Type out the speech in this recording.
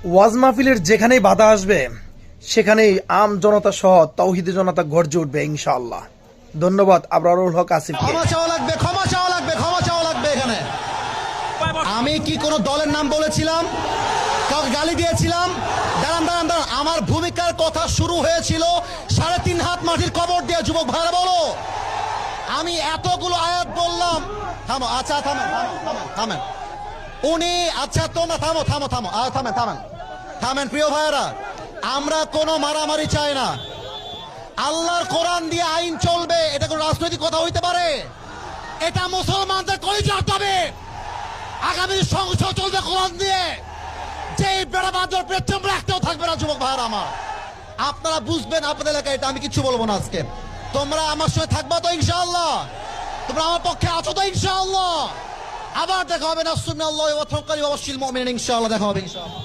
ওয়াজ মাহফিলের যেখানেই বাধা আসবে সেখানেই আম জনতা সহ তাওহীদি জনতা গর্জে উঠবে ইনশাআল্লাহ। ধন্যবাদ আবরারুল হক আসিফকে। ক্ষমা চাওয়া লাগবে, ক্ষমা চাওয়া লাগবে, ক্ষমা চাওয়া লাগবে। এখানে আমি কি কোনো দলের নাম বলেছিলাম, কাউকে গালি দিয়েছিলাম? দাঁড়ান দাঁড়ান দাঁড়ান, আমার ভূমিকার কথা শুরু হয়েছিল 3.5 হাত মাটির কবর দিয়ে। যুবক ভাইরা বলো, আমি এতগুলো আয়াত বললাম। থামো, আচ্ছা থামেন থামেন থামেন থামেন উনি, আচ্ছা তোমরা থামো থামো থামো, থামেন থামেন থামেন। প্রিয় ভাইয়েরা, আমরা কোনো মারামারি চাই না। আল্লাহর কোরআন দিয়ে আইন চলবে, এটা কোনো রাজনৈতিক কথা হইতে পারে? এটা মুসলমানদের কলিজার দাবি। আগামী সংসদ চলবে কোরআন দিয়ে। যে বেড়া বাঁধর পেছন একটাও থাকবে না। যুবক ভাইয়েরা আমার, আপনারা বুঝবেন আপনাদের এলাকায় এটা। আমি কিছু বলবো না আজকে। তোমরা আমার সঙ্গে থাকবা তো ইনশাআল্লাহ? তোমরা আমার পক্ষে আছো তো ইনশাআল্লাহ? আবার দেখা হবে না। সুন্নাল্লাহি ওয়া তাওয়াক্কালি ওয়া বাশশিরিল মুমিনিন। ইনশাআল্লাহ দেখা হবে ইনশাআল্লাহ।